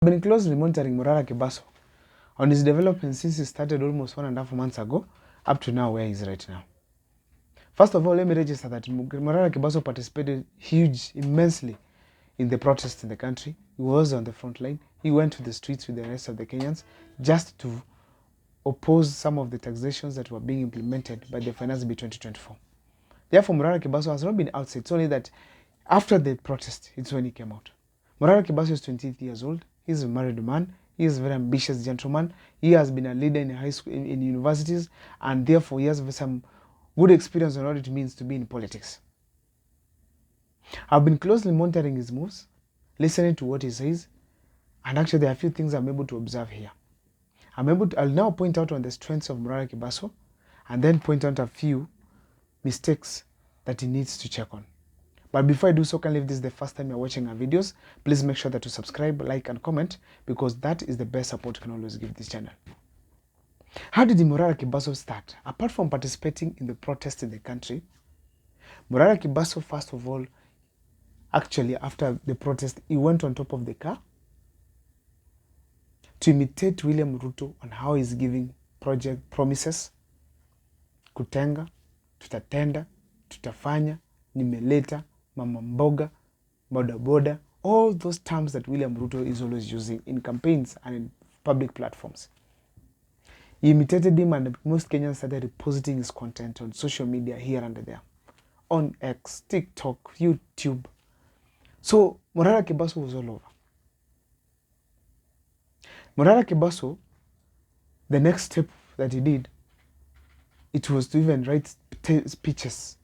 I've been closely monitoring Morara Kebaso on his development since he started almost 1.5 months ago up to now where he is right now. First of all, let me register that Morara Kebaso participated immensely in the protests in the country. He was on the front line. He went to the streets with the rest of the Kenyans just to oppose some of the taxations that were being implemented by the Finance Bill 2024. Therefore, Morara Kebaso has not been outside. It's only that after the protest, it's when he came out. Morara Kebaso is 28 years old. He's a married man. He is a very ambitious gentleman. He has been a leader in high school, in universities, and therefore he has some good experience on what it means to be in politics. I've been closely monitoring his moves, listening to what he says, and actually there are a few things I'm able to observe here. I'll now point out on the strengths of Morara Kebaso, and then point out a few mistakes that he needs to check on. But before I do so, if this is the first time you're watching our videos, please make sure that you subscribe, like, and comment, because that is the best support you can always give this channel. How did Morara Kebaso start? Apart from participating in the protest in the country, Morara Kebaso, first of all, actually after the protest, he went on top of the car to imitate William Ruto on how he's giving project promises. Kutenga, tutatenda, tutafanya, nimeleta, mama mboga, boda boda, all those terms that William Ruto is always using in campaigns and in public platforms. He imitated him, and most Kenyans started reposting his content on social media here and there, on X, TikTok, YouTube. So Morara Kebaso was all over. Morara Kebaso, the next step that he did, it was to even write speeches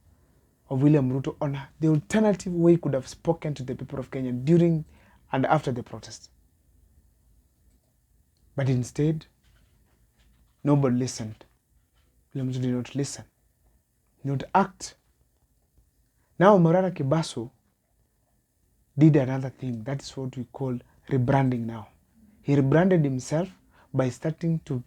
of William Ruto on the alternative way he could have spoken to the people of Kenya during and after the protest. But instead, nobody listened. William Ruto did not listen, did not act. Now Morara Kebaso did another thing. That is what we call rebranding now. He rebranded himself by starting to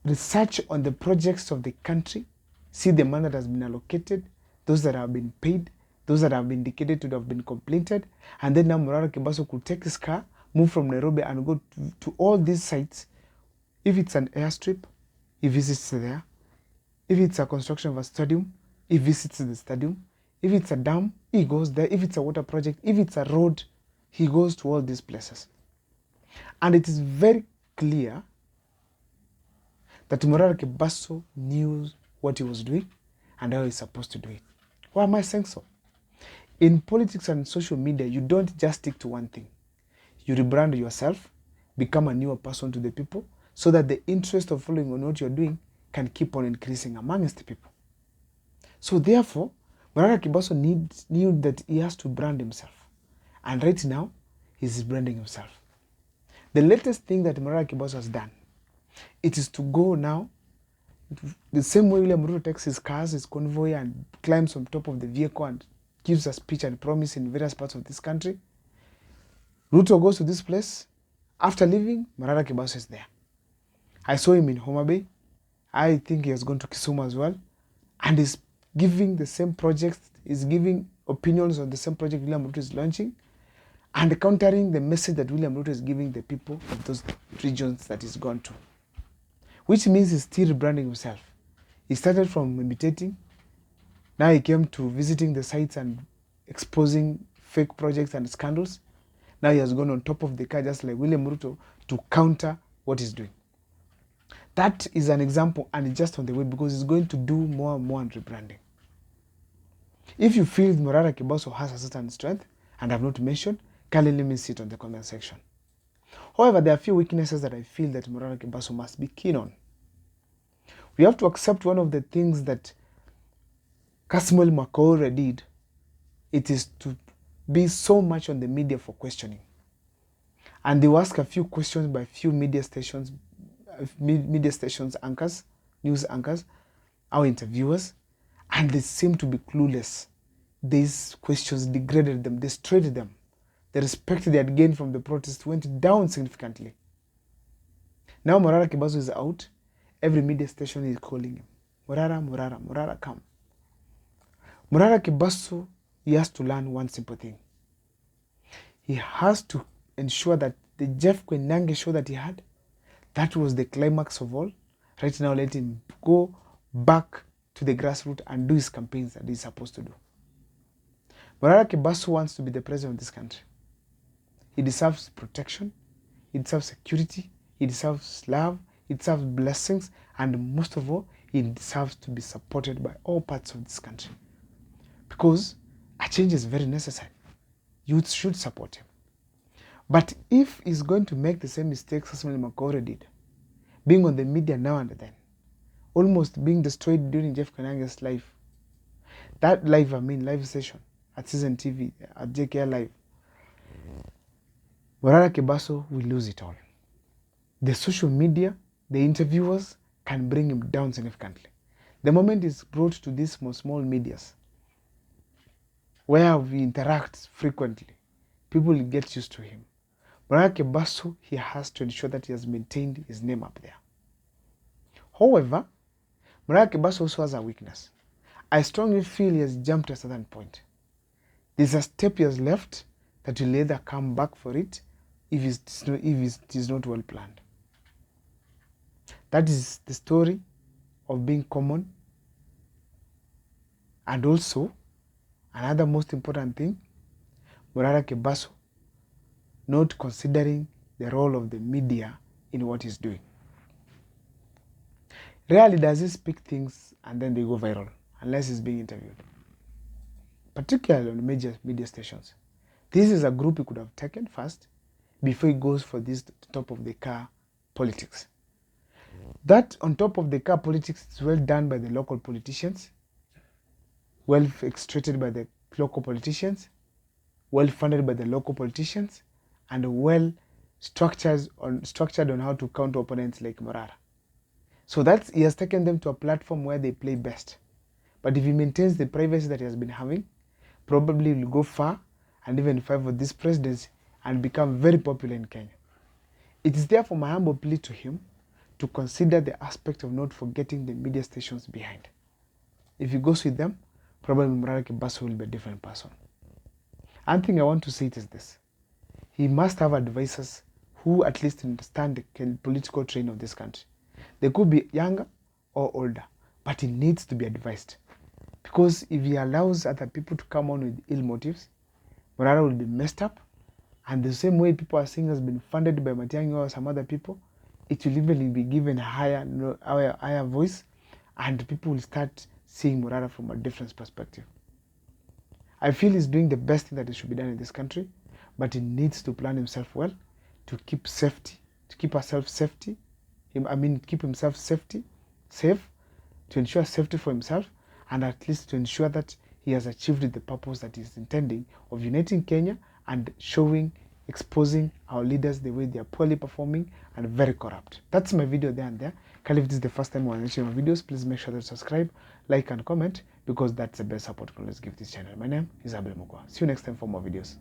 research on the projects of the country, see the money that has been allocated, those that have been paid, those that have been indicated to have been completed. And then now Morara Kebaso could take his car, move from Nairobi and go to all these sites. If it's an airstrip, he visits there. If it's a construction of a stadium, he visits the stadium. If it's a dam, he goes there. If it's a water project, if it's a road, he goes to all these places. And it is very clear that Morara Kebaso knew what he was doing and how he's supposed to do it. Why am I saying so? In politics and social media, you don't just stick to one thing. You rebrand yourself, become a newer person to the people, so that the interest of following on what you're doing can keep on increasing amongst the people. So therefore, Morara Kebaso knew that he has to brand himself. And right now, he's branding himself. The latest thing that Morara Kebaso has done, it is to go now, the same way William Ruto takes his cars, his convoy, and climbs on top of the vehicle and gives a speech and promise in various parts of this country. Ruto goes to this place. After leaving, Morara Kebaso is there. I saw him in Homa Bay. I think he has gone to Kisumu as well. And he's giving the same projects, he's giving opinions on the same project William Ruto is launching, and countering the message that William Ruto is giving the people of those regions that he's gone to. Which means he's still rebranding himself. He started from imitating. Now he came to visiting the sites and exposing fake projects and scandals. Now he has gone on top of the car, just like William Ruto, to counter what he's doing. That is an example, and it's just on the way, because he's going to do more and more on rebranding. If you feel Morara Kebaso has a certain strength, and I've not mentioned, kindly let me see it on the comment section. However, there are a few weaknesses that I feel that Morara Kebaso must be keen on. We have to accept one of the things that Kasmuel Makore did. It is to be so much on the media for questioning. And they will ask a few questions by few media stations anchors, news anchors, our interviewers, and they seem to be clueless. These questions degraded them, destroyed them. The respect they had gained from the protest went down significantly. Now Morara Kebaso is out. Every media station is calling him. Morara, come. Morara Kebaso, he has to learn one simple thing. He has to ensure that the Jeff Koinange show that he had, that was the climax of all. Right now, let him go back to the grassroots and do his campaigns that he's supposed to do. Morara Kebaso wants to be the president of this country. He deserves protection, he deserves security, he deserves love, he deserves blessings, and most of all, he deserves to be supported by all parts of this country. Because a change is very necessary. Youth should support him. But if he's going to make the same mistakes as Makore did, being on the media now and then, almost being destroyed during Jeff Koinange's life, live session at Season TV, at JKR Live, Morara Kebaso will lose it all. The social media, the interviewers can bring him down significantly. The moment he's brought to these small medias, where we interact frequently, people will get used to him. Morara Kebaso, he has to ensure that he has maintained his name up there. However, Morara Kebaso also has a weakness. I strongly feel he has jumped to a certain point. There's a step he has left that will either come back for it if it is not well planned. That is the story of being common. And also, another most important thing, Morara Kebaso not considering the role of the media in what he's doing. Rarely does he speak things and then they go viral, unless he's being interviewed. Particularly on major media stations. This is a group he could have taken first before he goes for this top of the car politics. That on top of the car politics is well done by the local politicians, well orchestrated by the local politicians, well funded by the local politicians, and well structured on how to counter opponents like Morara. So that he has taken them to a platform where they play best. But if he maintains the privacy that he has been having, probably will go far and even fight for this presidency and become very popular in Kenya. It is therefore my humble plea to him to consider the aspect of not forgetting the media stations behind. If he goes with them, probably Morara Kebaso will be a different person. One thing I want to say is this. He must have advisors who at least understand the political terrain of this country. They could be younger or older, but he needs to be advised. Because if he allows other people to come on with ill motives, Morara will be messed up. And the same way people are saying has been funded by Matiang'i or some other people, it will even be given a higher voice, and people will start seeing Morara from a different perspective. I feel he's doing the best thing that should be done in this country, but he needs to plan himself well to keep safety, to keep herself safety. Keep himself safe, to ensure safety for himself, and at least to ensure that he has achieved the purpose that he's intending of uniting Kenya and exposing our leaders the way they are poorly performing and very corrupt. That's my video there and there. If this is the first time you're watching my videos, please make sure to subscribe, like, and comment, because that's the best support you can always give this channel. My name is Abel Mugwa. See you next time for more videos.